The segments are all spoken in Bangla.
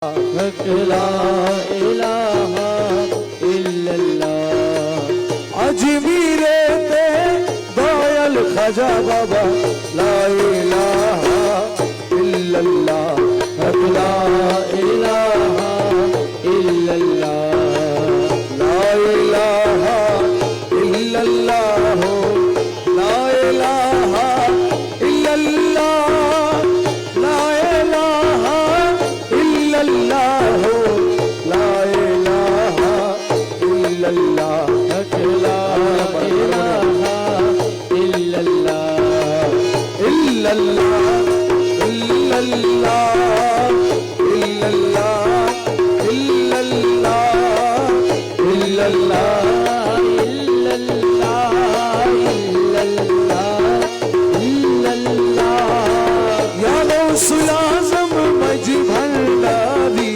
ला इलाहा इल्लल्लाह। अजमीरे ते दयाल खाजा बाबा ला इलाहा इल्लल्लाह। ला इलाहा इल्लल्लाह। ला इलाहा इल्लल्लाह। ला इलाहा इल्लल्लाह। ला इलाहा इल्लल्लाह। ला इलाहा इल्लल्लाह। ला इलाहा इल्लल्लाह। इल्लल्लाह इल्लल्लाह इल्लल्लाह इल्लल्लाह इल्लल्लाह या गौसुल आज़म मजी भंडारी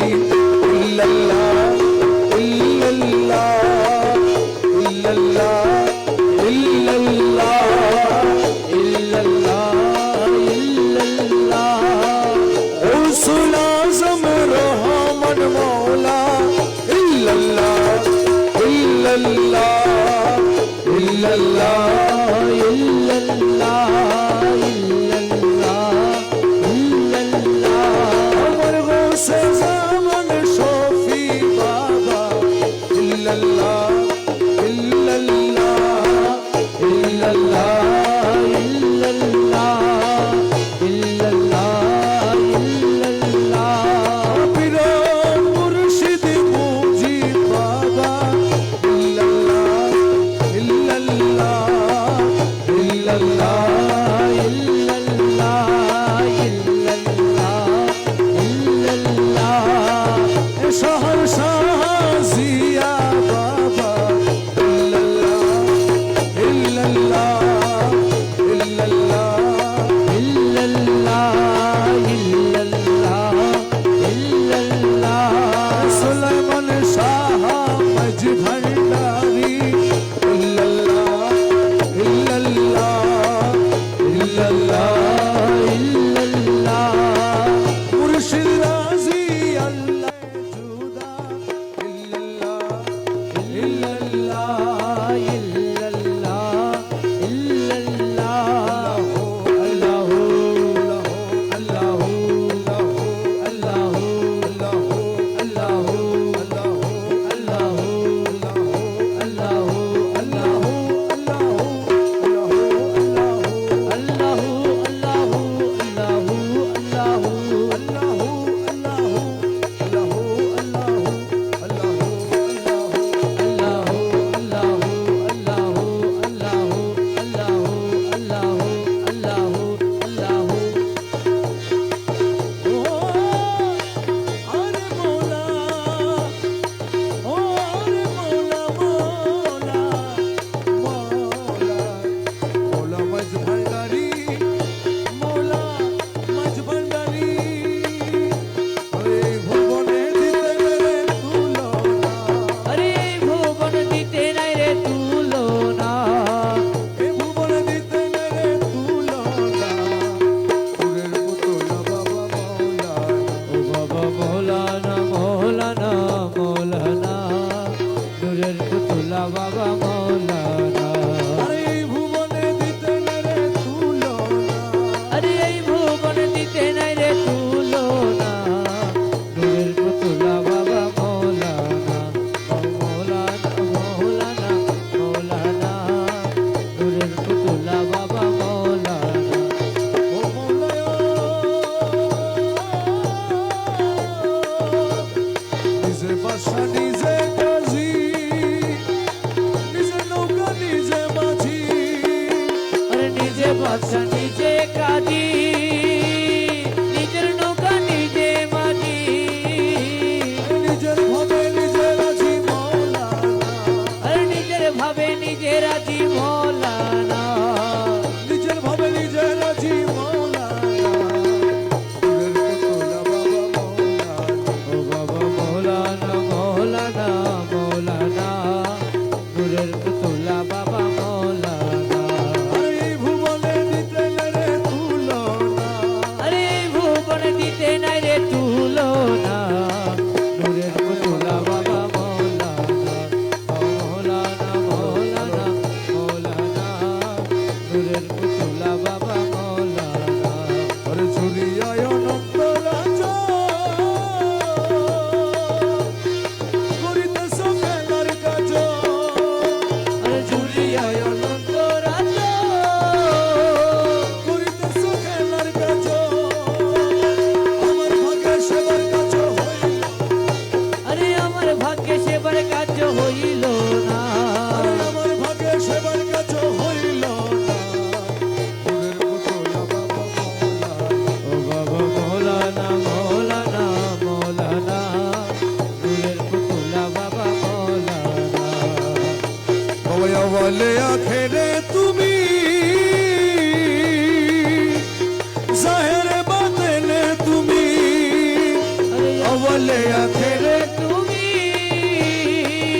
আখেরে তুমি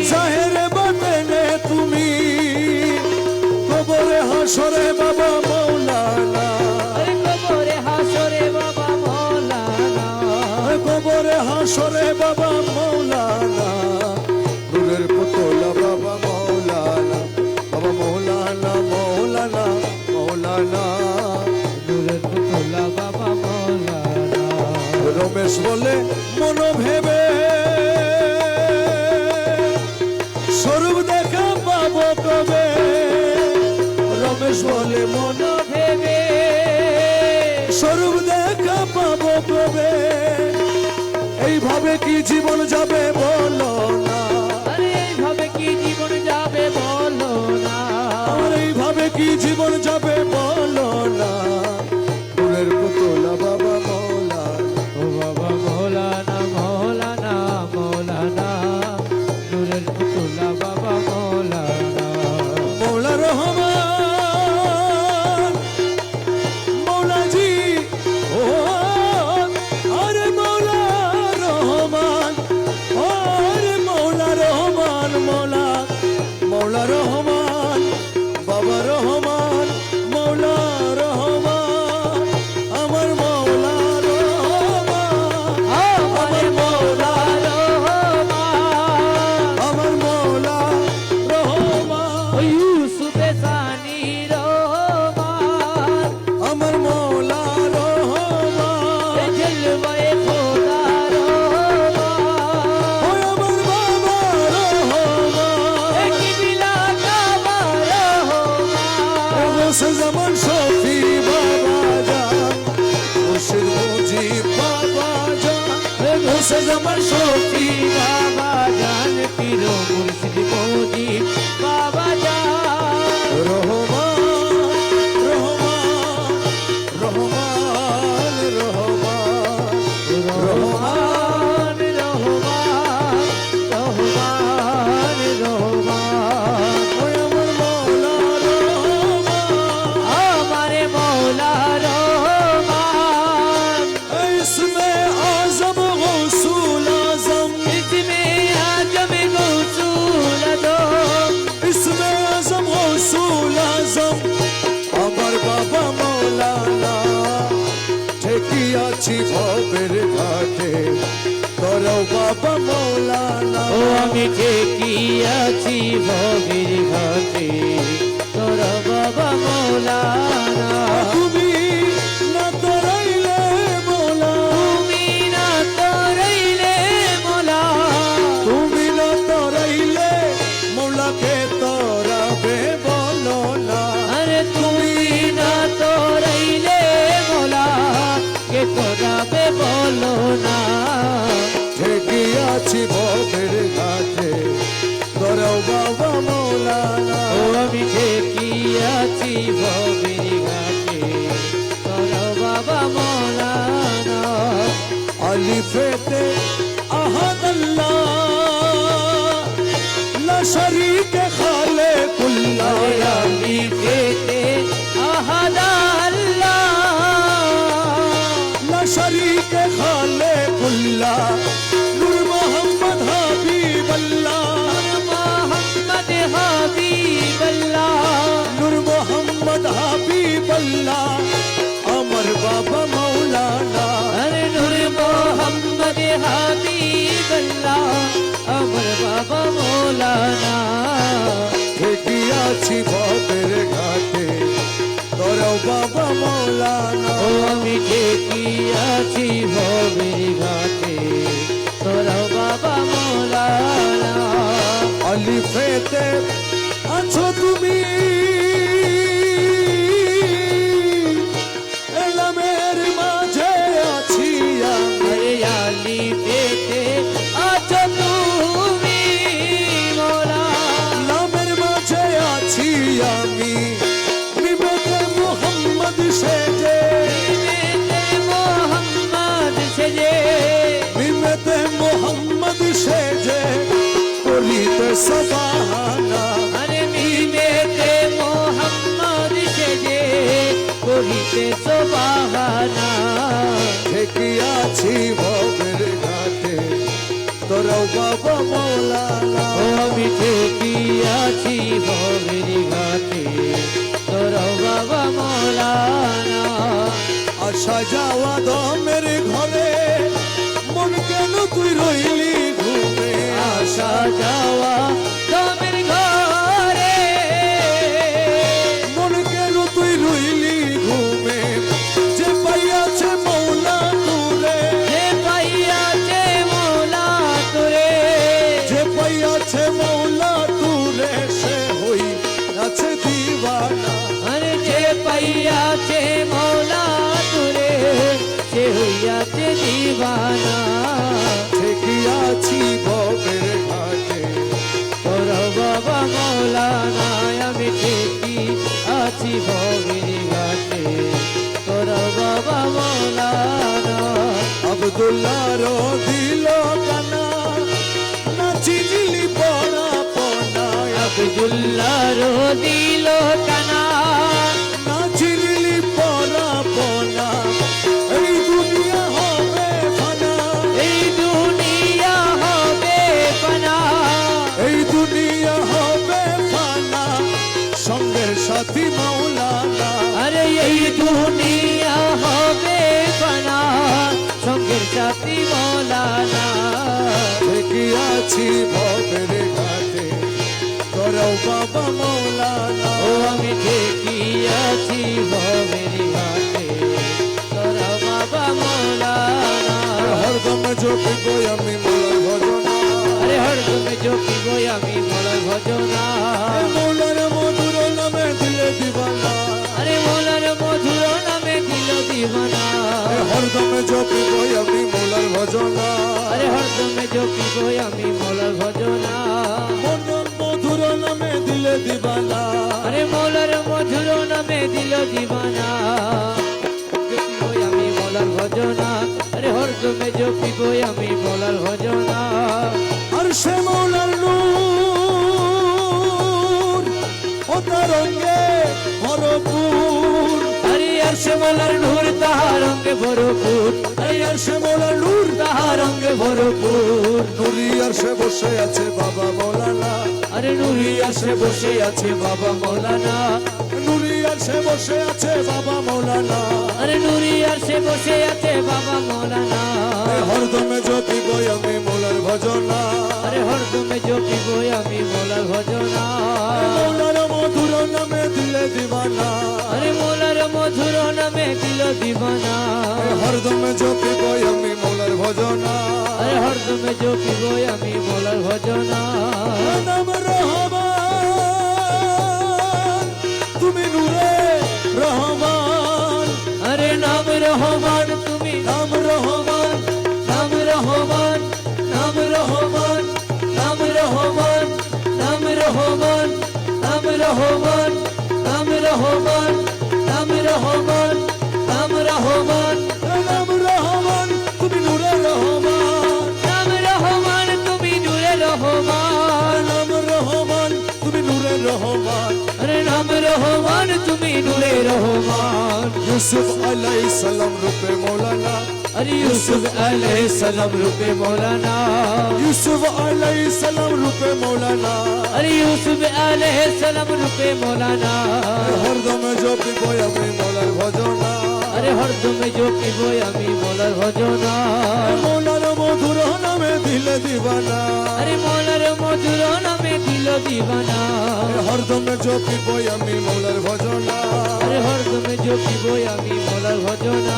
জাহেরে বাতেনে তুমি কবরে হাসরে বাবা মৌলানা কবরে হাসরে বাবা মৌলানা কবরে হাসরে বাবা মৌলানা নূরের পুতলা বাবা মৌলানা বাবা মৌলানা মৌলানা মৌলানা নূরের পুতলা বাবা মৌলানা রমেশ বলে মন ভেবে স্বরূপ দেখা পাবো কবে রমেশ বলে মন ভেবে স্বরূপ দেখা পাবো কবে এইভাবে কি জীবন যাবে বলো না আরে এইভাবে কি জীবন যাবে বলো না আর এইভাবে কি জীবন যাবে বলো না নূরের পুতলা বাবা মৌলানা ও বাবা মৌলানা মৌলানা মৌলানা নূরের পুতলা বাবা মৌলানা মৌলা রহমান মৌলাজি ও আরে মৌলা রহমান আরে মৌলা রহমান মৌলা মৌলা রহমান বাবা রহমান মৌলা রহমান আমার মৌলা রহমান আমার মৌলা রহমান আমার মৌলা রহমান ও ইউসুফে সানি রহমান আমার মৌলা রহমান এ জলওয়ে খোদা রহমান ওই আমার বাবা রহমান এ কিবিলা কাবা রহমান গোসে জামান শফি বাবা জান মুর্শিদ মুজিব বাবা জান গোসে জামান শফি বাবা জান পীর মুর্শিদ মুজিব বাবা জান রহমান রহমান রহমান রহমান রহমান রহমান রহমান রহমান ওই আমার মৌলা রহমান আমারে মৌলা রহমান इसमें आजम गौसूल आजम इसमें आजम गौसूल आजम इसमें आजम गौसूल आजम আমার বাবা মৌলানা ঠেকিয়াছি ভবের ঘাটে করো বাবা মৌলানা ও আমি ঠেকিয়াছি ভবের ঘাটে তোর বাবা মৌলানা তুমি না তরাইলে মৌলা তুমি না তরাইলে মৌলা তুমি না তরাইলে মৌলাকে তরাবে বলো না আরে তুমি না তরাইলে মৌলা কে তোরাবে বলো না ঠেকিয়াছি ভবের ঘাটে করো বাবা মৌলানা ও আমি ঠেকিয়াছি ভবের ঘাটে তোর বাবা মৌলানা আলিফেতে আহাদ আল্লাহ লা শরীক খালিকুল্লাহ আমি পেতে আহাদ আল্লাহ লা শরীক খালিকুল্লাহ নূর মোহাম্মদ হাবিবাল্লাহ মোহাম্মদ হাবিবাল্লাহ নূর মোহাম্মদ হাবিবাল্লাহ আমার বাবা মৌলানা আরে নূর মোহাম্মদ হাবিবাল্লাহ আমার বাবা মৌলানা ঠেকিয়াছি ভবের ঘাটে করো বাবা মৌলানা ও আমি ঠেকিয়াছি ভবের ঘাটে তোরা বাবা মৌলানা আলিফেতে আছো তুমি এলামের মাঝে আছি আমি আরে আলি পেতে আছো তুমি মোলা লামের মাঝে আছি আমি বিবেকে মোহাম্মদ সেজে মোহাম্মদ সেজে বিবেকে মোহাম্মদ সেজে করিতে সবাহানা আরে মিমেতে মোহাম্মদ সেজে করিতে সোবাহানা ঠেকিয়াছি ভবের ঘাটে তোরাও বাবা মৌলানা। ও আমি ঠিকই আছি ভবের ঘাটে তোরাও বাবা মৌলানা। আসা যাওয়া দমের ঘরে মন কেন তুই রইলি ঘুমে। আসা যাওয়া দমের ঘরে মন কেন তুই রইলি ঘুমে। যে পাইয়াছে মৌলা তুরে, যে পাইয়াছে মৌলা তোরে, যে পাইয়াছে মৌলা তুরে, সে হই আছে দিবানা। আরে যে পাইয়াছে মৌলা তোরে সে হইয়াছে দিবানা। ঠিকই আছি ভবের ঘাটে তোরাও বাবা মৌলানা। আমি ঠিকই আছি ভবের ঘাটে তোরাও বাবা মৌলানা। আব্দুল্লাহর দিল কানা না চিনিলি পড়া পনা। আব্দুল্লাহর দিল কানা না চিনিলি পড়া পনা। এই দুনিয়া হবে ফানা, এই দুনিয়া হবে ফানা। এই দুনিয়া হবে ফানা, সঙ্গের সাথী মৌলানা। আরে এই দুনিয়া হবে ফানা সঙ্গের সাথী মৌলানা। ঠিকই আছি ভবের ঘাটে তোরাও বাবা মৌলানা। ও আমি ঠিকই আছি ভবের ঘাটে তোরাও বাবা মৌলানা। হরদম জপিব আমি মৌলার ভজনা। আরে হরদমে জপিব আমি মৌলার ভজনা। মৌলার মধুর নামে দিলে দিবানা। আরে মৌলার মধুর নামে দিল দিবানা। হরদমে জপিব আমি মৌলার ভজনা। আরে হরদমে জপিব আমি মৌলার ভজনা। মৌলার মধুর নামে দিলে দিবানা। আরে মৌলার মধুর নামে দিল দিবানা। জপিব আমি মৌলার ভজনা। আরে হরদমে জপিব আমি মৌলার ভজনা। আর সে মৌলার নূর ও তরঙ্গে ভরপুর। আরে আর সে মৌলার নূর তাহার অঙ্গে ভরপুর। আরে আর সে মৌলার নূর তাহার অঙ্গে ভরপুর। নুরি আর সে বসে আছে বাবা মৌলানা। আরে নুরি আসে বসে আছে বাবা মৌলানা। নুরি আর সে বসে আছে বাবা মৌলানা। আরে নুরি আসে বসে আছে বাবা মৌলানা। হরদমে জপিব আমি মৌলার ভজনা। আরে হরদমে জপিব আমি মৌলার ভজনা। মৌলার মধুর নামে দিলে দিবানা। আরে মৌলার মধুর নামে দিল দিবানা। হরদমে জপিব আমি মৌলার ভজনা। আরে হরদমে জপিব আমি মৌলার ভজনা। নাম রহমান তুমি নূরে রহমান। আরে নাম রহমান তুমি নাম রহমান, নাম রহমান, নাম রহমান, নাম রহমান, নাম রহমান, নাম রহমান, নাম রহমান, নাম রহমান, নাম রহমান, নাম রহমান তুমি নূরে রহমান। নাম রহমান তুমি নূরে রহমান। নাম রহমান তুমি নূরে রহমান। আরে নাম রহমান তুমি নূরে রহমান। ইউসুফ আলাইহিস সালাম রূপে মৌলানা। আরে ইউসুফ আলাইহিস সালাম রূপে মৌলানা। ইউসুফ আলাইহিস সালাম রূপে মৌলানা। আরে ইউসুফ আলাইহিস সালাম রূপে মৌলানা। হরদমে জপিব আমি মৌলার ভজনা। আরে হরদমে জপিব আমি মৌলার ভজনা। মৌলার মধুর নামে দিলে দিবানা। আরে মৌলার মধুর নামে দিল দিবানা। হরদমে জপিব আমি মৌলার ভজনা। আরে হরদমে জপিব আমি মৌলার ভজনা।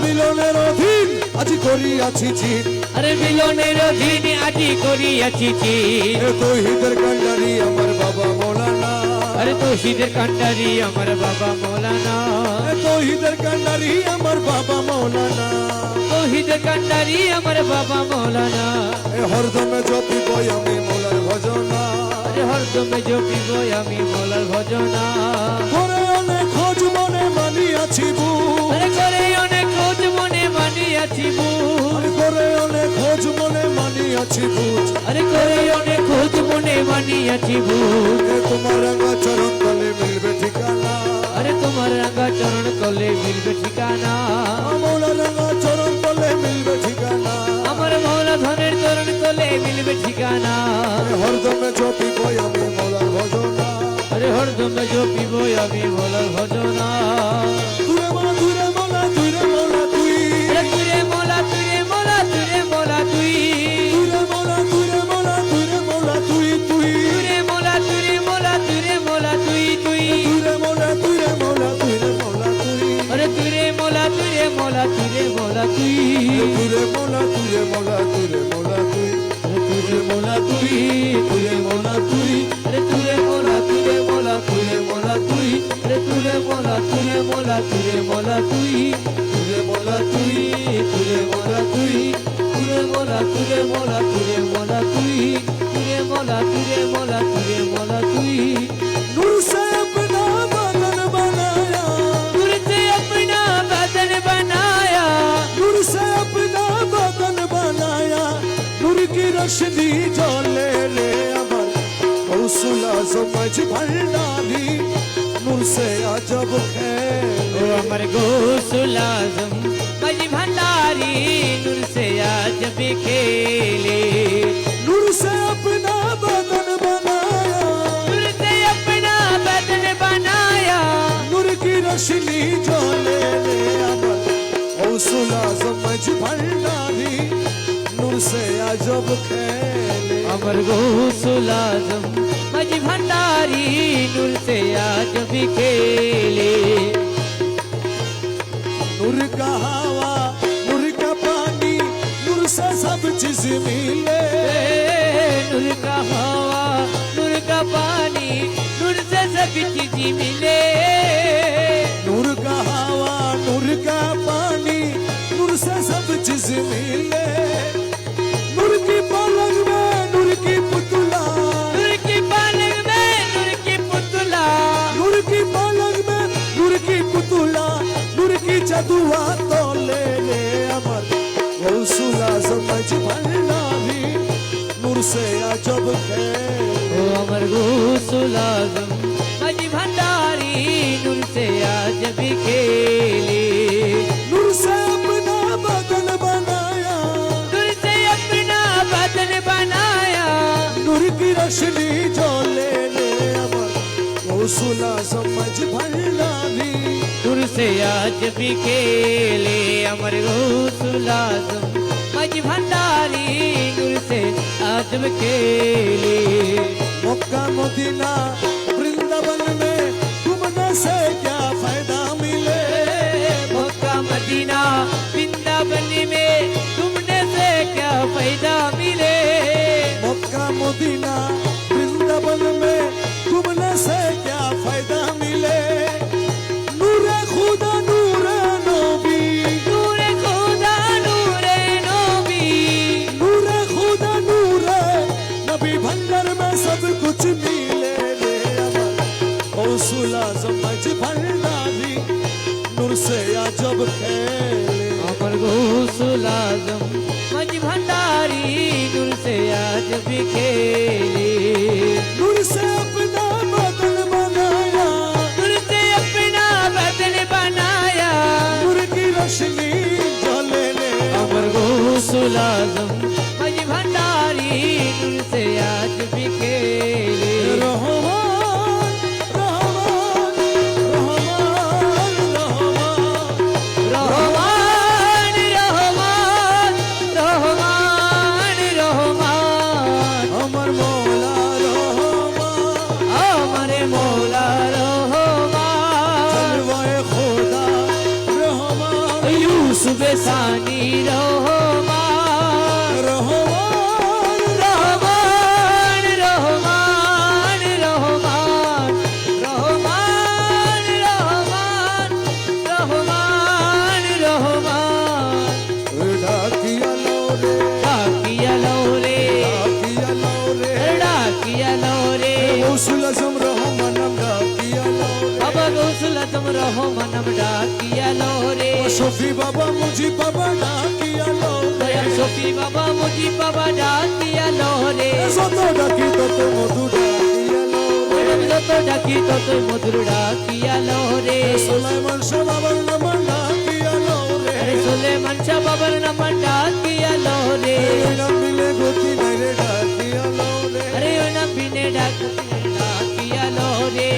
মিলনের অধীন আজি করিয়াছি চিত। আরে মিলনের অধীনে আজি করিয়াছি চিত। এ তৌহিদের কান্ডারি আমার বাবা মৌলানা। আরে তৌহিদের কান্ডারি আমার বাবা মৌলানা। এ তৌহিদের কান্ডারি আমার বাবা মৌলানা। তৌহিদের কান্ডারি আমার বাবা মৌলানা। এ হরদমে জপিব আমি মৌলার ভজনা। আরে হরদমে জপিব আমি মৌলার ভজনা। করে অনেক খোঁজ মনে মানিয়াছি বুক। আরে করে অনেক খোঁজ মনে মানিয়াছি বুক। আরে করে অনেক খোঁজ মনে মানিয়াছি বুক। আরে করে অনেক খোঁজ মনে মানিয়াছি বুক। এ তোমার রাঙা চরণ তলে মিলবে ঠিকানা। আরে তোমার রাঙা চরণ তলে মিলবে ঠিকানা। মৌলা রাঙা চরণ তলে মিলবে ঠিকানা। আমার মৌলা ধনের চরণ চলে মিলবে ঠিকানা হরদমে জপিব আমি মলার ভজনা আরে হরদমে জপিব আমি মলার ভজনা তুরে মোলা তুরে মোলা তুরে মোলা তুই আরে তুরে মোলা তুরে মোলা তুরে মোলা তুই তুরে মোলা তুরে মোলা তুরে মোলা তুই তুই তুরে মোলা তুরে মোলা তুরে মোলা তুই তুই তুরে মোলা তুরে মোলা তুরে মোলা তুই আরে তুরে মোলা তুরে মোলা তুরে মোলা তুই তুরে মোলা তুরে মোলা তুরে মোলা তুই তুরে মোলা তুই তুরে মোলা তুই আরে তুরে মোলা তুরে মোলা তুরে মোলা তুই আরে তুরে মোলা তুরে মোলা তুরে মোলা তুই তুরে মোলা তুই তুরে মোলা তুই তুরে মোলা তুরে মোলা তুরে মোলা তুই তুরে মোলা তুরে মোলা তুরে মোলা তুই नूर से अपना बदन बनाया नूर से अपना बदन बनाया नूर से अपना बदन बनाया नूर की रोशनी जले रे अमर कौशला समझ भंडारी नूर से अजब ओ खेले अमर गौसुल आज़म मज भंडारी नूर से आज भी खेले नूर से अपना बदन बनाया नूर से अपना बदन बनाया नूर की रोशनी जले रे अमर कौशला समझ भंडारी नूर से अजब खेले अमर गौसुल आज़म मज भंडारी नूर से आज भी खेले नूर का हवा नूर का पानी नूर से सब चीज मिले नूर का हवा नूर का पानी नूर से सब चीज मिले नूर का हवा नूर का पानी नूर से सब चीज मिले नूर की पलंग में नूर की पुतला नूर की पलंग में नूर की पुतला नूर की पलंग में नूर की पुतला नूर की जदुआ तो ले ले अमर गौसुला समझ भंडारी नूर से अजब खेले ओ अमर गौसुल आज़म मज भंडारी नूर से आज भी खेले नूर से अपना बदन बनाया नूर से अपना बदन बनाया नूर की रोशनी जो ले ले अमर गौसुला समझ भंडारी नूर से आज भी खेले अमर गौसुल आज़म मज भंडारी नूर से आज भी खेले मक्का मदीना वृंदावन में घूमने से क्या फायदा मिले मक्का मदीना वृंदावन में घूमने से क्या फायदा मिले मक्का मदीना वृंदावन में घूमने से क्या फायदा मिले नूरे खुदा नूरे नबी नूरे खुदा नूरे नबी नूरे खुदा नूरे नबी भंडार में सब कुछ मिले रे अमर गौसुला समझ भंडारी नूर से अजब खेले अमर गौसुल आज़म मज भंडारी नूर से आज भी खेले नूर से अपना बदन बनाया नूर से अपना बदन बनाया नूर की रोशनी जले ले अमर गौसुल आज़म मज भंडारी नूर से आज भी खेले रहमान रहमान रहमान रहमान रहमान रहमान रहमान रहमान अमर मौला रहमान अमर मौला रहमान जलवाए खुदा रहमान यूसुफ सानी रहमान रहमान रहमान रहमान रहमान रहमान रहमान रहमान रहमान डाकिया लोरे डाकिया लौरे डाकिया लोरे डाकिया लौरे गौसुल आज़म रहमानम डाकिया लोरे बाबा गौसुल आज़म रहमानम डाकिया लौरे शफी बाबा मुझी बाबा डाकिया लोरे दया सोफी बाबा मुझी बाबा डाकिया लौरे যত ডাকি তত মধু ডাকিয়া লোরে যত ডাকি তত মধুর ডাকিয়া লহরে সুলাইমান শাহ বাবার নাম ডাকিয়া লোরে সুলেমান শাহ বাবার নাম ডাকিয়া লহরে নাম দিলে গতি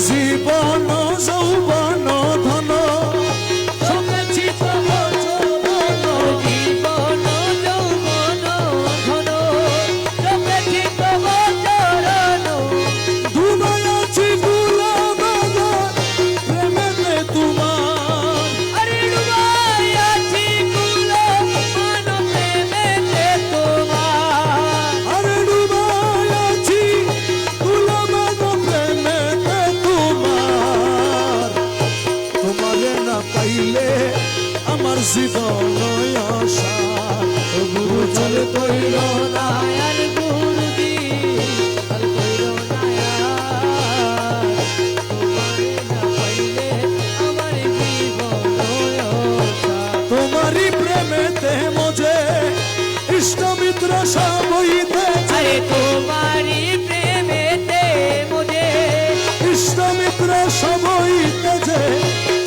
জীবন যৌবন ধন শুনেছি তব চরণ জীবন যৌবন ধন জপেছি তব চরণ ডুবাই আছি গুলাবাগা প্রেমেতে তোমার আরে ডুবাই আছি কুল মান প্রেমেতে তোমার আরে ডুবাই আছি গুলাবাগা প্রেমেতে তোমার তোমারে না পাইলে আমার জীবন আশা গুরু চল কইল না নায়ার গুরুজি চল কইরো নায়ার তোমারে না পাইলে আমার জীবন আশা তোমারি প্রেমেতে মজে ইষ্ট মিত্র সবইতে আরে তোমারি প্রেমেতে মুঝে ইষ্ট মিত্র সবইতে যে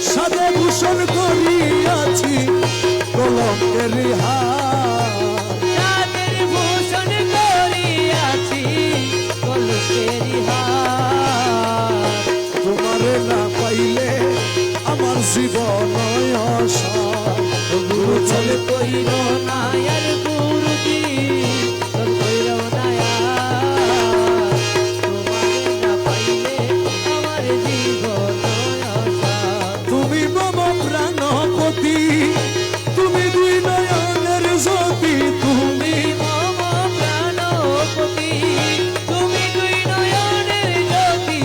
সাদে ভূষণ করিয়াছি কলঙ্কের হার রাতের ভূষণ করিয়াছি কলকেরি হার তোমারে না পাইলে আমার জীবন আশা গুরু চলে কইরো নায়ার গুরুজি চল কইরো নায়ার তোমারে না পাইলে আমার জীবন আশা তুমি মম প্রাণপতি তুমি দুই নয়নের জ্যোতি তুমি তুমি মম প্রাণপতি তুমি দুই নয়নের জ্যোতি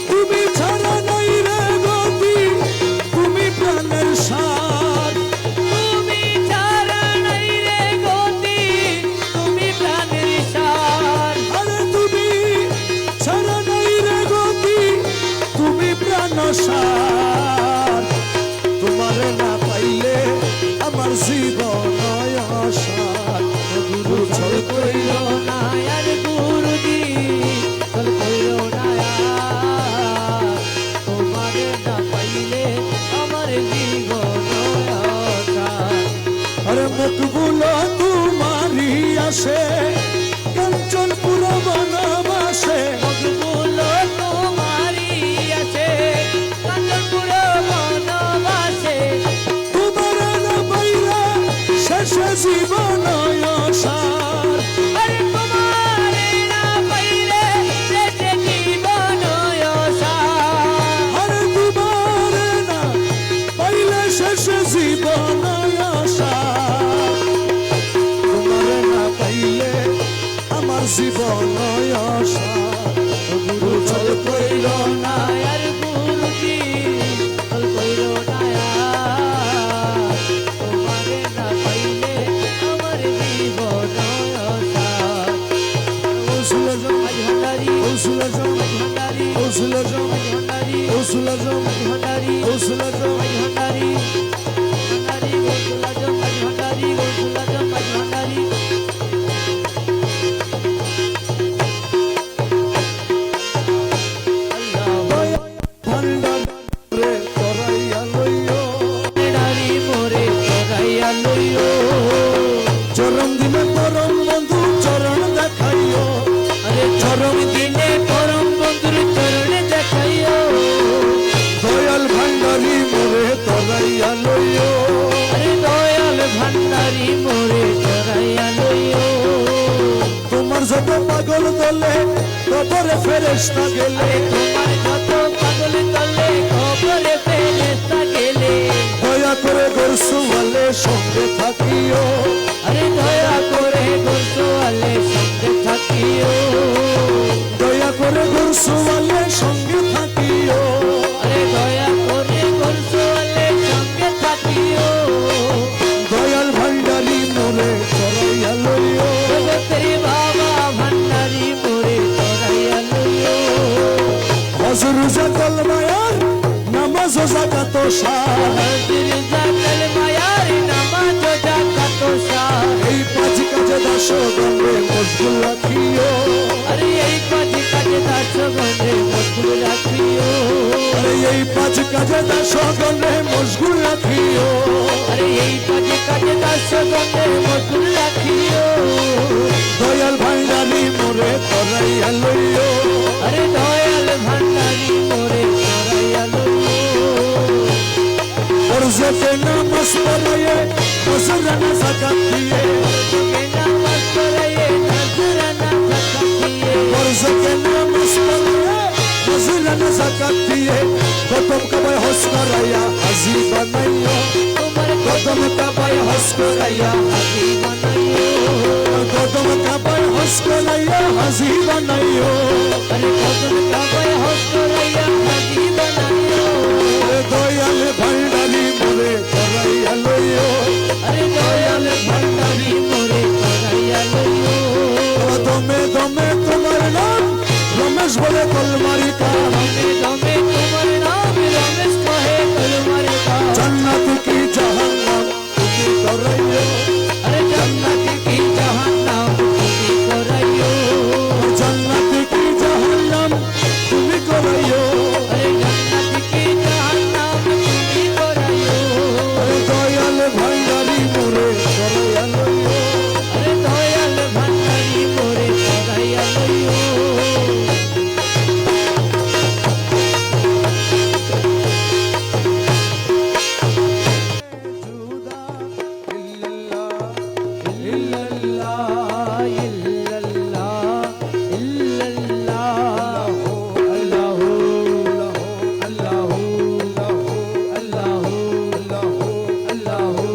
তুমি ছাড়া নাই রে গতি তুমি প্রাণের সার তুমি ছাড়া নাই রে গতি তুমি প্রাণের সার আরে তুমি ছাড়া নাই রে গতি তুমি প্রাণ সার তোমারে না পাইলে আমার জীবন আশা গুরু ছল কইল কইরো নায়ার গুরুজি চল কইরো নায়ার তোমারে না পাইলে আমার জীবন আশা আরে মকবুল তোমারি আসে কাঞ্চনপুর বনবাসে মকবুল তোমারি আছে কাঞ্চনপুর বনবাসে তোমার না পাইলে শেষ জীবন আশার আরে তোমারে না পাইলে শেষে জীবন আশা আরে তোমার না পাইলে শেষ জীবন আশা তোমার না পাইলে আমার জীবন আশা গুরু চল কইল না নায়ার গুরুজি চল কইরো নায়ার তোমারে না পাইলে আমার জীবন আশা ওসুল জম আজ ভান্ডারি ওসুল জম আজ ভান্ডারি ওসুল জম আজ ভান্ডারি ওসুল জম আজ ভান্ডারি ওসুল জম আজ ভান্ডারি ভান্ডারি গোসুলা জম আজ ভান্ডারি গোসুলা জম আজ ভান্ডারি আল্লাহ ভান্ডার রে করাইয়া লইও ভান্ডারি মোরে করাইয়া লইও চরম দিনে পরম বন্ধু চরণ দেখাইও আরে চরম দিনে পরম বন্ধুর চরণে দেখাইও দয়াল ভান্ডারি মোরে তরাইয়া লইও আরে দয়াল ভান্ডারি মোরে করাইয়া লইও তোমার যত পাগল দলে কবরে ফেরেশতা গেলে আরে তোমার যত পাগল তলে খবরে ফেরেশতা গেলে দয়া করে গরসুয়ালে সঙ্গে থাকিও আরে দয়া করে গোসওয়ালে সঙ্গে থাকিও দয়া করে গরসুয়ালে সঙ্গে থাকিও আরে দয়া করে গোসওয়ালে সঙ্গে থাকিও দয়াল ভান্ডারি মোরে তরাইয়া লইও জগতের বাবা ভান্ডারি মোরে করাইয়া লইও হজর জাকাল মায়ার নামাজ জাকাত সার হাজির জাকাল মায়ার নামাজ জাকাত সার এই পাঁচ কাজে দাস গন্ধে মশগুল রাখিও আরে এই পাঁচ কাজে দাস গন্ধে মশগুল রাখিও আরে এই পাঁচ কাজে দাস গন্ধে মশগুল রাখিও আরে এই পাঁচ কাজে দাস গন্ধে মশগুল রাখিও দয়াল ভান্ডারি মোরে তরাইয়া লইও আরে দয়াল ভান্ডারি মোরে নামাজ পড়াইয়ে নজরানা যাকাত দিয়ে যুগে নামাজ পড়াইয়ে নজরানা যাকাত দিয়ে বরজকে নামাজ পড়াইয়ে নজরানা যাকাত দিয়ে প্রথম কাবায় হজ করাইয়া হাজি বানাইও তোমার প্রথম কাবায় হজ করাইয়া হাজি বানাইও প্রথম কাবায় হজ করাইয়া হাজি বানাইও আরে কদম কাবায় হজ করাইয়া হাজি বানাইও দয়াল ভান্ডারি মোরে করাইয়া লইও আরে দয়াল ভান্ডারি মোরে করাইয়া লইও দমে দমে তোমার নাম রমেশ বলে কলমারি কা দমে দমে তোমার নাম রমেশ কহে কলমার কা জান্নাত কি জাহান্নাম তুমি করাইও আরে জান্নাত কি জাহান্নাম তুমি করাইও জান্নাত কি জাহান্নাম তুমি করাইও আরে জান্নাত কি জাহান্নাম তুমি করাইও দয়াল ভান্ডারি মোরে করাইয়া লইও আরে দয়াল ভান্ডারি মোরে করাইয়া লইও জুদা ইল্লাল্লাহ ইল্লাল্লাহ ইল্লাল্লাহ আল্লাহু আল্লাহু আল্লাহু আল্লাহু আল্লাহু আল্লাহু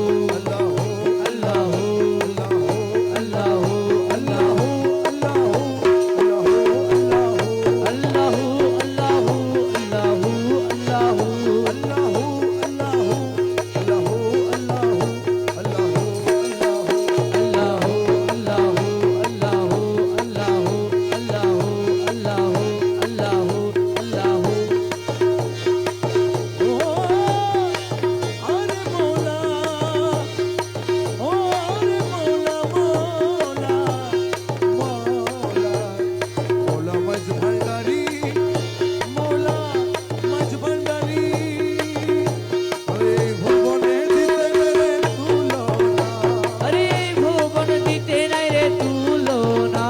আরে ভুবন দিতে নাই রে তুলনা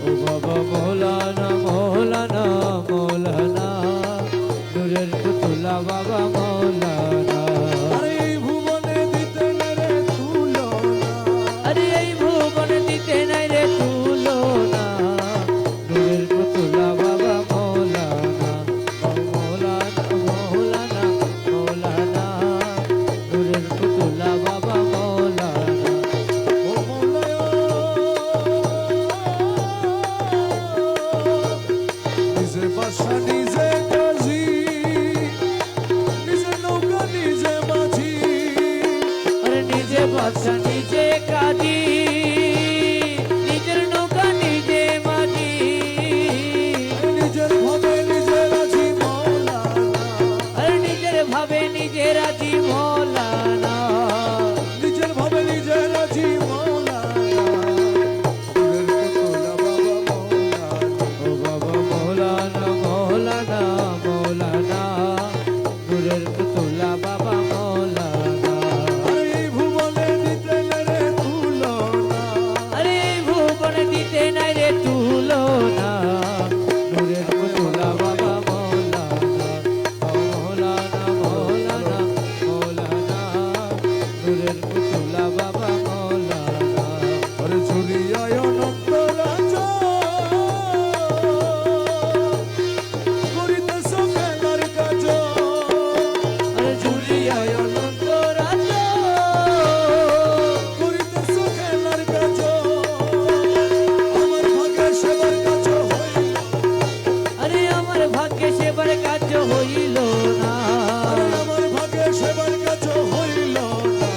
ও বাবা মৌলানা মৌলানা মৌলানা নূরের পুতুলা বাবা মৌলানা আরে এই ভুবন দিতে নাই রে তুলনা নূরের পুতুলা বাবা মৌলানা মৌলানা মৌলানা মৌলানা নূরের পুতুলা বাবা মৌলানা নিজে বাসা নিজে কাজী নিজে নৌকা নিজে মাঝি আরে নিজে বাদশা নিজে কাজী নিজের নৌকা নিজে মাঝি নিজের ভাবে নিজে রাজি মৌলানা আরে নিজের ভাবে নিজে রাজি মৌলানা নিজের ভাবে নিজে রাজি মৌলানা ও বাবা মৌলানা মৌলানা মৌলানা নূরের পুতুলা বাবা মৌলানা আরে এই ভুবনে দিতে রে তুলনা আরে এই ভুবন দিতে নাই রে তুলনা নূরের পুতুলা বাবা মৌলানা মৌলানা মৌলানা মৌলানা নূরের পুতুলা বাবা মৌলানা আরে ঝুলিয়ায় অনন্ত রাজা করিতেছ খেলার কাজ আরে ঝুলিয়ায় অনন্ত রাজা করিতেছ খেলার কাজ আমার ভাগে সেবার কাজ হইল আরে আমার ভাগ্যে সেবার কার্য হইল না আরে আমার ভাগে সেবার কাজ হইল না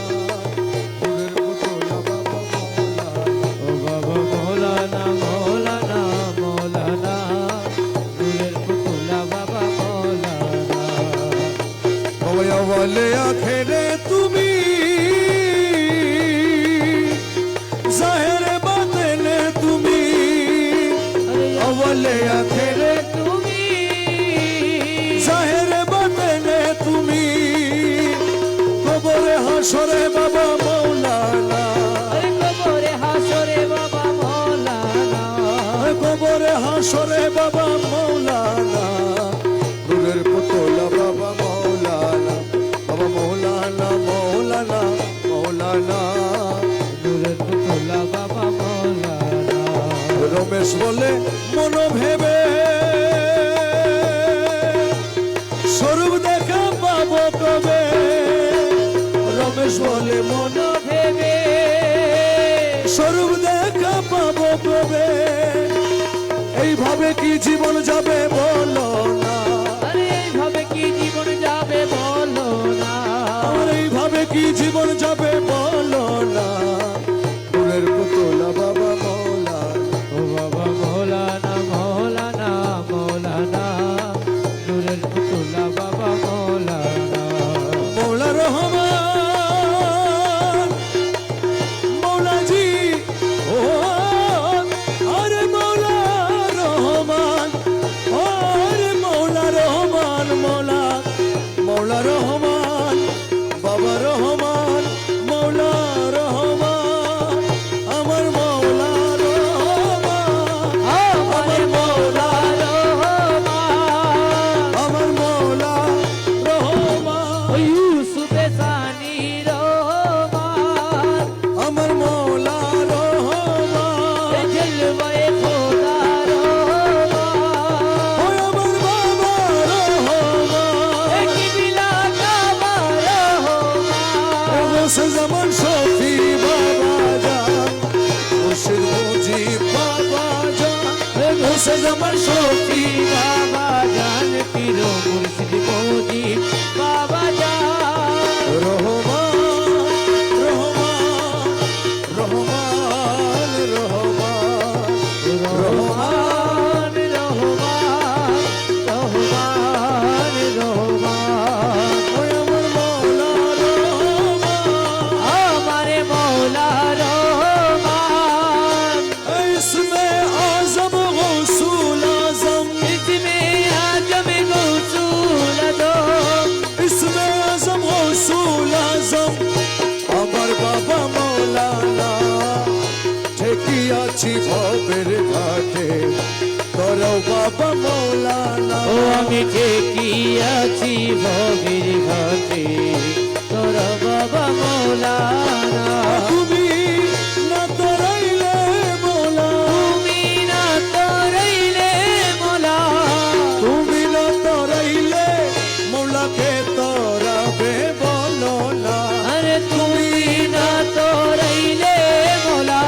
ফুলের পুতুলা বাবা মৌলানা ও বাবা মৌলানা মৌলানা মৌলানা নূরের পুতুলা বাবা মৌলানা বাবা বলে আখেরে তুমি জাহেরে বাতেনে তুমি আরে বলে আখেরে তুমি জাহেরে বাতেনে তুমি কবরে হাসরে বাবা মৌলানা আরে কবরে হাসরে বাবা মৌলানা কবরে হাসরে বাবা রমেশ বলে মন ভেবে স্বরূপ দেখা পাবো কবে রমেশ বলে মন ভেবে স্বরূপ দেখা পাবো কবে এইভাবে কি জীবন যাবে বলো না আরে এইভাবে কি জীবন যাবে বলো না আর এইভাবে কি জীবন যাবে বলো না নূরের পুতুলা বাবা মৌলা ও বাবা মৌলানা মৌলানা মৌলানা নূরের পুতুলা বাবা মৌলানা মৌলা রহমান মৌলাজি ও আরে মৌলা রহমান আরে মৌলা রহমান মৌলা মৌলা রহমান বাবা রহমান মৌলা রহমান আমার মৌলা রহমান আমার মৌলা রহমান আমার মৌলা রহমান ও ইউসুফে সানি রহমান আমার মৌলা রহমান এ জলওয়ে খোদা রহমান ওই আমার বাবা রহমান এ কিবিলা কাবা রহমান ওসে zaman শফি বাবা জান মুর্শিদ মুজিব বাবা জান ওসে zaman শফি বাবা জান পীর মুর্শিদ মুজিব বাবা জান রহমান রহমান রহমান রহমান রহমান রহমান রহমান রহমান ওই আমার মৌলা রহমান আমারে মৌলা রহমান ইসমে আজম গৌসুল আজম ইসমে আজম গৌসুল আজম ইসমে আজম গৌসুল আজম আমার বাবা মৌলানা ঠেকিয়াছি ভবের ঘাটে করো বাবা মৌলানা ও আমি ঠেকিয়াছি ভবের ঘাটে তোর বাবা মৌলানা তুমি না তরাইলে মৌলা তুমি না তরাইলে মৌলা তুমি না তরাইলে মৌলাকে তরাবে বলো না আরে তুমি না তরাইলে মৌলা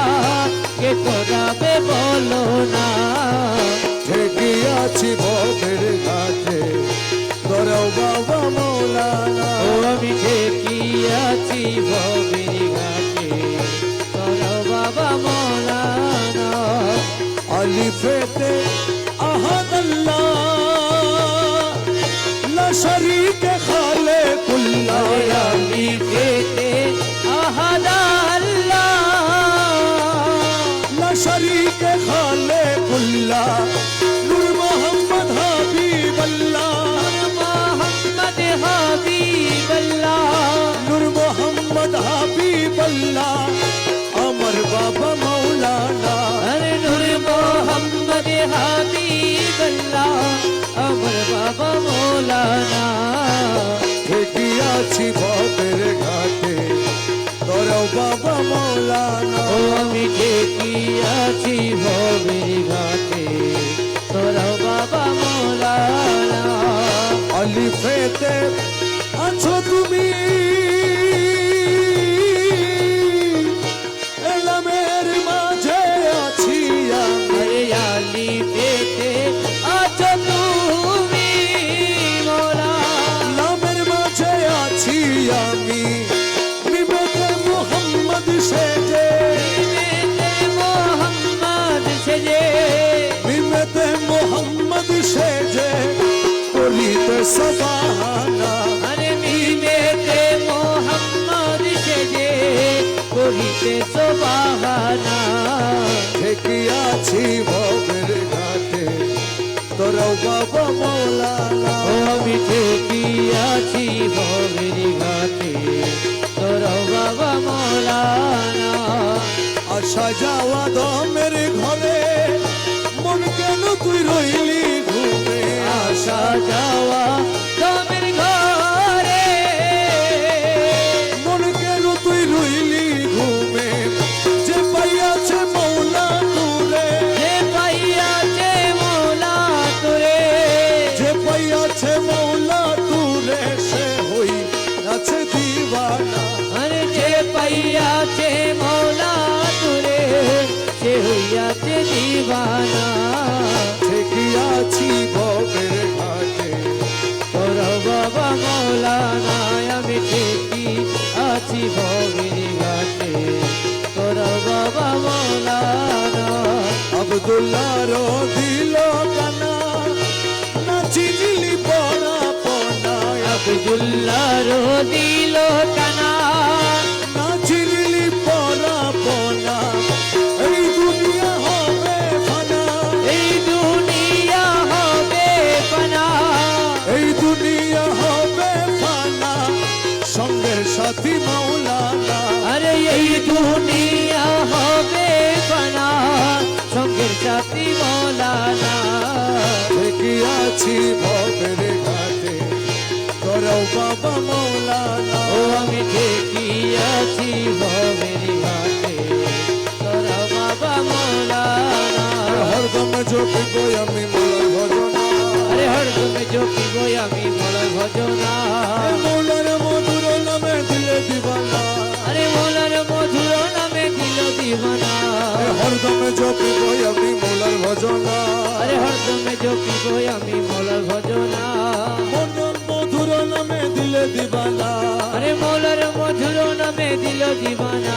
কে তোরাবে বলো না ঠেকিয়াছি ভবের ঘাটে করো বাবা মৌলানা ও আমি ঠেকিয়াছি ভবের ঘাটে তোর বাবা মৌলানা আলিফেতে আহাদ আল্লাহ লা শরীকে খালে কুল্লা আলি পেতে আহাদ আল্লাহ লা শরীকে খালে কুল্লা নূর মোহাম্মদ হাবিব আল্লাহ মোহাম্মদ হাবিব আল্লাহ নূর মোহাম্মদ হাবিব আল্লাহ আমার বাবা মৌলানা আরে নূর মোহাম্মদ হাবিব আল্লাহ আমার বাবা মৌলানা ঠেকিয়াছি ভবের ঘাটে করো বাবা মৌলানা ও আমি ঠেকিয়াছি ভবের ঘাটে তোর বাবা মৌলানা আলিফেতে আছো তুমি এলামের মাঝে আছি আমি আরে আলি পেতে আছো তুমি মৌলা লামের মাঝে আছি আমি নিবেতে মোহাম্মদ সেজে মোহাম্মদ সেজে নিবেতে মোহাম্মদ সেজে করিতে সবাহানা আরে মিমেতে মোহাম্মদ সেজে করিতে সোবাহানা ঠেকিয়াছি ভবের ঘাটে তোরাও বাবা মৌলানা ও আমি ঠেকিয়াছি ভবের ঘাটে তোর বাবা মৌলানা আসা যাওয়া দমের ঘরে মন কেন তুই রইলি ঘুমে আসা যাওয়া তোমার ঘরে মন কেন তুই রইলি ঘুমে যে পাইয়াছে মৌলা নূরে যে আছে দিবানা ঠেকি আছি ভবের ঘাটে তোর বাবা মৌলানা আমি ঠিকই আছি ভবের ঘাটে তোর বাবা মৌলানা আব্দুল্লাহর দিল কানা নাচি দিলি পড়া পড়া আব্দুল্লাহর দিল কানা নাচি দিলি পড়া পড়া এই দুনিয়া হবে ফানা এই দুনিয়া হবে ফানা এই দুনিয়া হবে ফানা সঙ্গের সাথী মাওলানা আরে এই দুনিয়া হবে ফানা সঙ্গের সাথী মৌলানা ঠেকি আছি ভবের ঘাটে করো বাবা মাওলানা ও আমি ঠিকই আছি ভবের ঘাটে তোর বাবা মৌলানা হরদম জপিব আমি মোলার ভজনা আরে হরদমে জপিব আমি মলার ভজনা মোলার মধুর নামে দিলে দিবানা আরে মলার মধুর নামে দিল দিবানা হরদমে জপিব আমি মোলার ভজনা আরে হরদমে জপিব আমি মলার ভজনা মনন মধুর নামে দিলে দিবানা আরে মলার মধুর নামে দিল দিবানা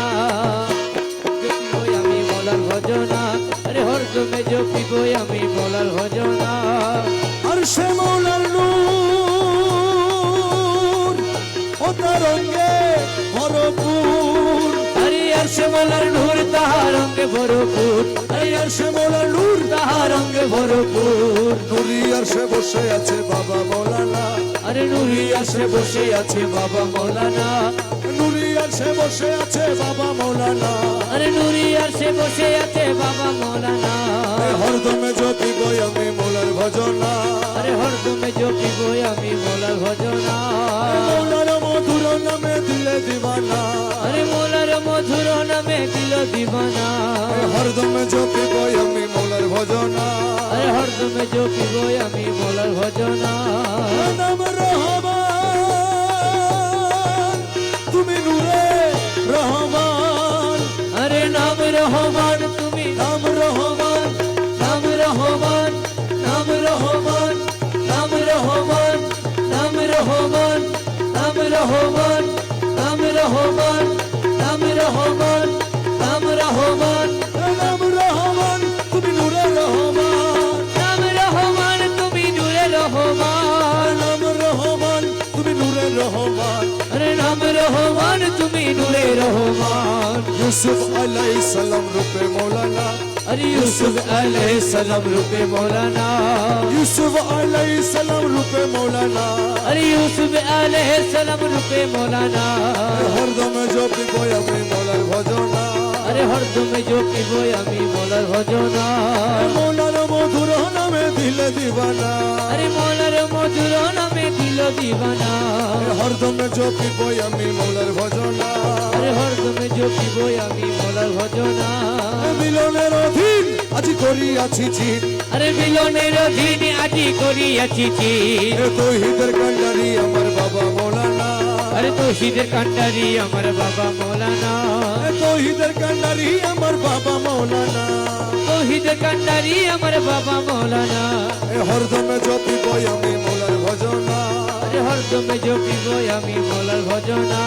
জপিব আমি মলার ভজনা আরে হরদমে জপিব আমি মলার ভজনা আর সে মোলার নূর ও তরঙ্গে ভরপুর আরে আর সে মলার নূর তাহার রঙে ভরপুর আরে আর সে মোলার নূর তাহার রঙে ভরপুর নুরি আর সে বসে আছে বাবা মৌলানা আরে নুরি আসে বসে আছে বাবা মৌলানা নুরি আর সে বসে আছে বাবা মৌলানা আরে নুরি আসে বসে আছে বাবা মৌলানা হরদমে জপিব আমি মোলার ভজনা আরে হরদমে জপিব আমি মলার ভজনা মৌলার মধুর নামে দিলে দিবানা আরে মলার মধুর নামে দিল দিবানা হরদমে জপিব আমি মোলার ভজনা আরে হরদমে জপিব আমি মলার ভজনা নাম রহমান তুমি নূরে রহমান আরে নাম রহমান তুমি নাম রহমান নাম রহমান নাম রহমান নাম রহমান নাম রহমান নাম রহমান নাম রহমান নাম রহমান নাম রহমান নাম রহমান তুমি নূরে রহমান নাম রহমান তুমি নূরে রহমান নাম রহমান তুমি নূরে রহমান আরে নাম রহমান তুমি নূরে রহমান ইউসুফ আলাইহিস সালাম রূপে মৌলানা আরে ইউসুফ আলাইহিস সালাম রূপে মৌলানা ইউসুফ আলাইহিস সালাম রূপে মৌলানা আরে ইউসুফ আলাইহিস সালাম রূপে মৌলানা হরদমে জপিব আমি মোলার ভজনা আরে হরদমে জপিব আমি মলার ভজনা মোলার মধুর নামে দিলে দিবানা আরে মলার মধুর নামে দিল দিবানা হরদমে জপিব আমি মোলার ভজনা আরে হরদমে জপিব আমি মলার ভজনা মিলনের অধীন আজি করিয়াছি চিত আরে মিলনের অধীন আজি করিয়াছি চিত তৌহিদের কান্ডারি আমার বাবা মৌলানা আরে তৌহিদের কান্ডারি আমার বাবা মৌলানা তৌহিদের কান্ডারি আমার বাবা মৌলানা তৌহিদের কান্ডারি আমার বাবা মৌলানা হরদমে জপিব আমি মোলার ভজনা আরে হরদমে জপিব আমি মলার ভজনা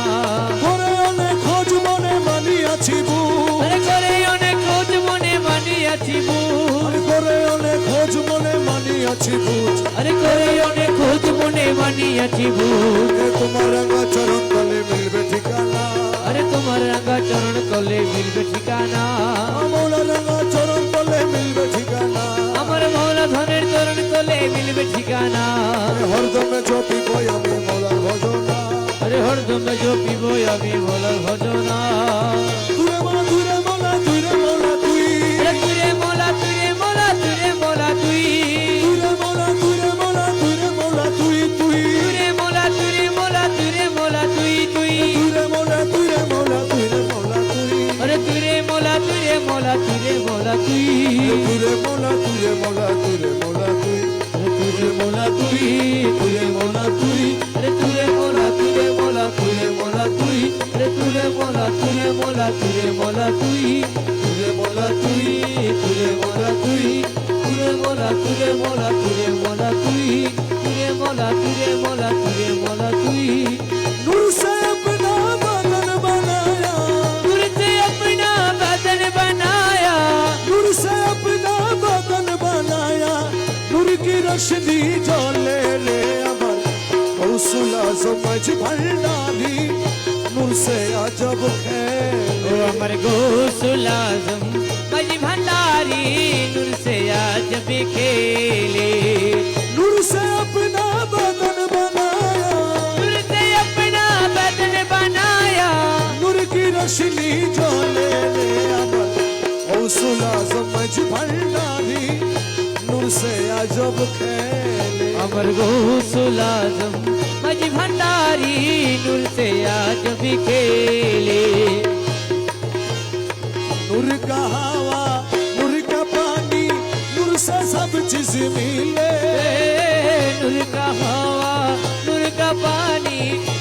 করে অনেক খোঁজ মনে মানিয়াছি আরে করে অনেক খোঁজ মনে মানিয়াছি বুঝ করে অনেক খোঁজ মনে মানিয়াছি বুঝ আরে করে অনেক খোঁজ মনে মানিয়াছি বুঝ তোমার রাঙা চরণ তলে মিলবে ঠিকানা আরে তোমার রাঙা চরণ তলে মিলবে ঠিকানা মৌলা রাঙা চরণ তলে মিলবে ঠিকানা আমার মৌলা ধনের চরণ তলে মিলবে ঠিকানা হরদমে জপিব আমি মোলার ভজনা আরে হরদমে জপিব আমি মলার ভজনা তুরে মোলা তুরে মোলা তুরে মোলা তুই আরে তুরে মোলা তুরে মোলা তুরে মোলা তুই তুরে মোলা তুরে মোলা তুরে মোলা তুই তুই তুরে মোলা তুরে মোলা তুরে মোলা তুই তুই তুরে মোলা তুরে মোলা তুরে মোলা তুই আরে তুরে মোলা তুরে মোলা তুরে মোলা তুই তুরে মোলা তুরে মোলা তুরে মোলা তুই তুরে মোলা তুই তুরে মোলা তুই আরে তুরে মোলা তুরে মোলা তুরে মোলা তুই আরে তুরে মোলা তুরে মোলা তুরে মোলা তুই তুরে মোলা তুই समझ भंडारी नूर से अजब खेले ओ अमर गौसुल आजम मजी भंडारी नूर से आज भी खेले नूर से अपना बदन बनाया नूर से अपना बदन बनाया नूर की रोशनी जो ले अमर गौसुल आजम मजी भंडारी नूर से अजब खेले अमर गौसुल आजम मजी भंडारी नूर से आज भी खेले नूर का हवा नूर का पानी नूर से सब चीज मिले नूर का हवा नूर का पानी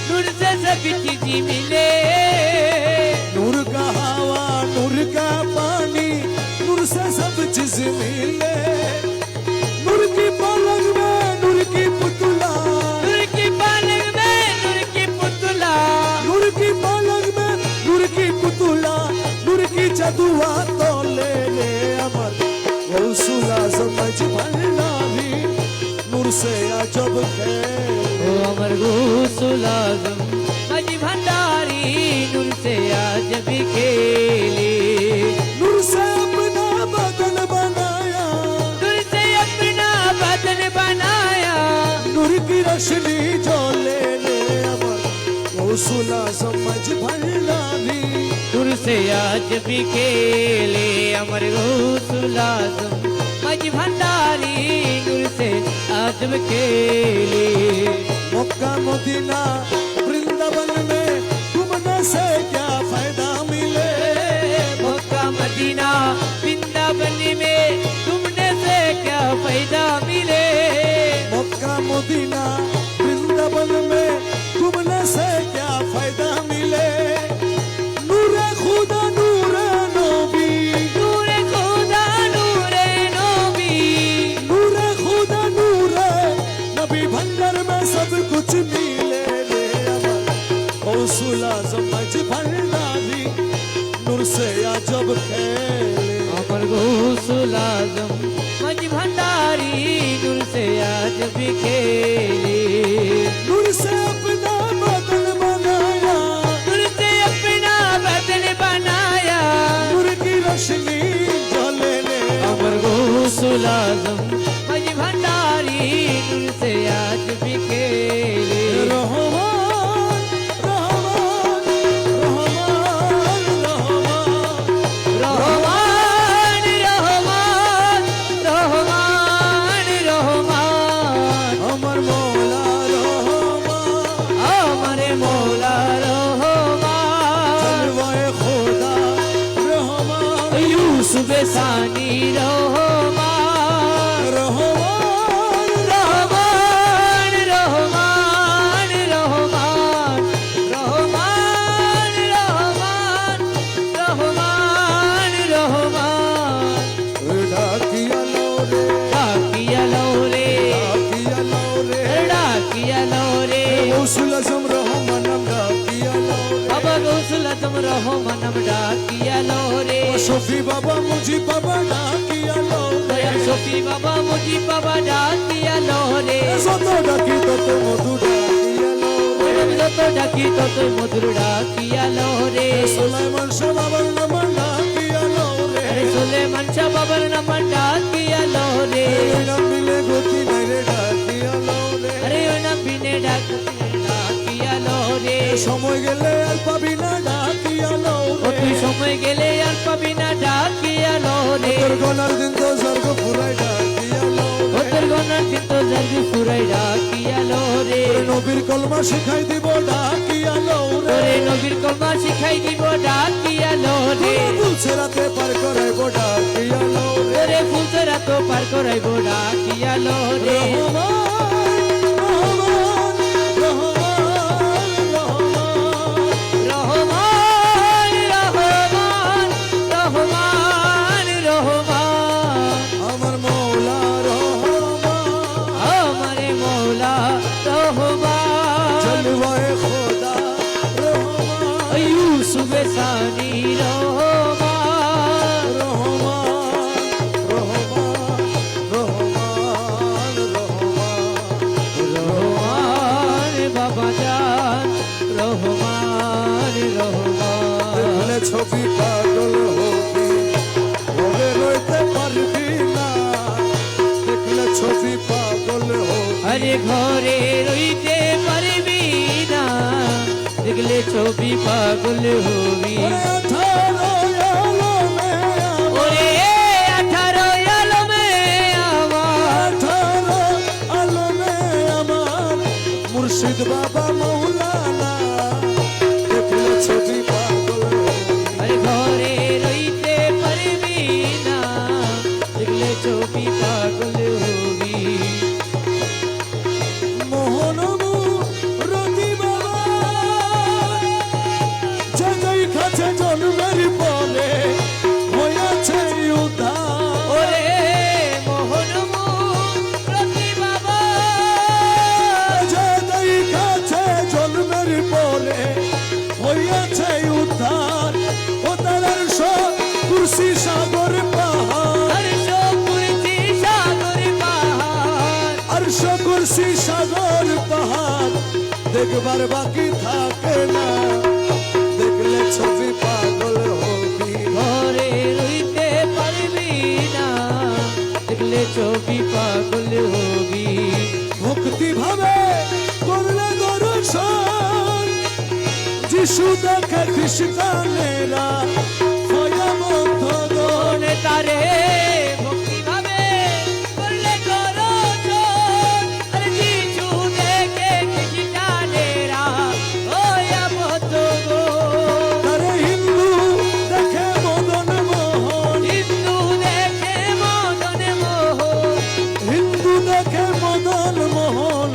नूर से सब चीज मिले नूर का हवा नूर का पानी नूर से सब चीज मिले नूर की पलंग में नूर की पुतला नूर की पलंग में नूर की पुतला नूर की पलंग में नूर की पुतला नूर की जदुआ तो ले अमर गौसुल आजम मजी भंडारी नूर से अजब खेले ओ अमर गौसुल आजम मजी भंडारी नूर से आज भी खेले नूर से अपना बदन बनाया नूर से अपना बदन बनाया नूर की रोशनी जो ले अमर गौसुल आजम मजी भंडारी नूर से आज भी खेले अमर गौसुल आजम मजी भंडारी नूर से आज भी खेले मक्का मदीना वृंदावन में घूमने से क्या फायदा मिले मक्का मदीना वृंदावन में घूमने से क्या फायदा मिले मक्का मदीना वृंदावन में घूमने से क्या फायदा मिले नूरे खुदा नूरे नबी नूरे खुदा नूरे नबी नूरे खुदा नूरे नबी भंडार में सब कुछ मिले रे अमर गौसुल आजम मजी भंडारी नूर से अजब खेले अमर गौसुल आजम मजी भंडारी नूर से आज भी खेले नूर से अपना बदन बनाया नूर से अपना बदन बनाया नूर की रोशनी जले ले अमर गौसुल आजम मजी भंडारी नूर से आज भी खेले रहमान रहमान रहमान रहमान रहमान रहमान रहमान रहमान अमर मौला रहमान अमर मौला रहमान जलवाए खुदा रहमान यूसुफ सानी रहमान रहमान रहमान रहमान रहमान रहमान रहमान रहमान रहमान डाकिया लौरे डाकिया लौरे डाकिया लौरे डाकिया लौरे गौसुल आजम रहमानम डाकिया लौरे बाबा गौसुल आजम रहमानम डाकिया लौरे शफी बाबा मुझी बाबा डाकिया लौरे দয়াল সফি বাবা মুজি বাবা ডাকিয়া লহরে যত ডাকি তত মধু ডাকিয়া লৌরে যত ডাকি তত মধুর ডাকিয়া লহরে সুলাইমান শাহ বাবার নাম ডাকিয়া লৌরে সুলেমান শাহ বাবার নাম ডাকিয়া লহরে এই নাম মিলে গতি নাই রে ডাকিয়া লৌরে আরে ওই নাম বিনে ডাকিয়া লহরে সময় গেলে আর পাবি না ডাকিয়া ও লৌরে তুই সময় গেলে আর পাবি না ডাকিয়া লহরে তোর গনার দিন তো স্বর্গ পুরাই ডাকিয়া ও লৌরে তোর গনার কিন্তু জাগি ফুরাই ডাকিয়া লহরে তোর নবীর কলমা শিখাই দিব ডাকিয়া লৌরে তোরে নবীর কলমা শিখাই দিব ডাকিয়া লহরে বলছে রাতে পার করাইব ডাকিয়া লৌরে তোরে ফুলতরা তো পার করাইব ডাকিয়া লহরে রহমান রহমান রহমান রহমান রহমান রহমান রহমান রহমান আমার মৌলা রহমান আমারে মৌলা রহমান জলওয়ায়ে খোদা রহমান ইউসুফ সানি রহমান রহমান রহমান রহমান রহমান আরে ঘরে রইতে পারবি না দেখলে ছবি পাগল হবি ওরে 18 আলমে আমার মুর্শিদ বাবা মৌলানা দেখলে ছবি পাগল আরে ঘরে রইতে পারবি না দেখলে ছবি পাগল হবি মোহনমু রতি বাবা যে যেই কাছে জন্মের পরে হয়েছে উদ্ধার ওরে মোহন প্রতি বাবা যে যেই কাছে জন্মের পরে হয়েছে উদ্ধার ও তার সব কুর্সি সাগর পাহাড় হর্ষ কুর্তি সাগর পাহাড় আরশ কুরসি সাগর পাহাড় দেখবার বাকি থাকে না দেখলে ছবি পাগল হবি ঘরে রইতে পারবি না দেখলে ছবি পাগল হবি ভক্তি ভাবে করলে দর্শন যিশু দেখে খ্রিস্টানেরা ভয়াবহ গণ মনে তারে ভক্তি ভাবে করলে করো চোর আর কিছু দেখে খ্রিস্টানেরা ওয়া মত গো তারে হিন্দু দেখে মদন মোহন হিন্দু দেখে মদন মোহন হিন্দু দেখে মদন মোহন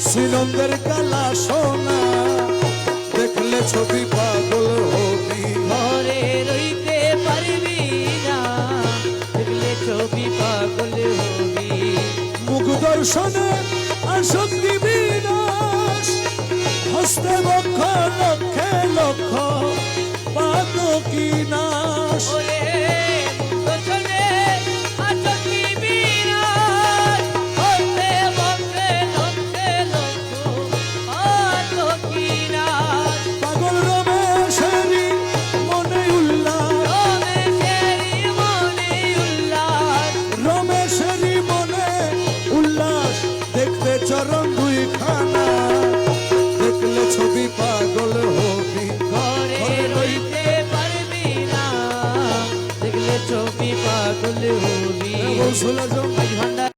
শ্রীনন্দের কালা সোনা দেখলে ছবি পাগল হবি ঘরে রইতে পারবি না দেখলে ছবি পাগল হবি মুখ দর্শনে আসক্তি বিনাশ হস্তে বক্ষ লক্ষে লক্ষ পাদ কি নাশ ওরে দর্শনে আসক্তি বিরাট হতে বকে লক্ষে লক্ষ আলোকিরাট পাগল রমেশেরি মনে উল্লাস রমেশেরি মনে উল্লাস রমেশেরি মনে উল্লাস দেখতে চরণ দুই খানা দেখলে ছবি পাগল হবি ঘরে রইতে পারবি না দেখলে ছবি পাগল হবি গৌসুল আজম আজ ভান্ডার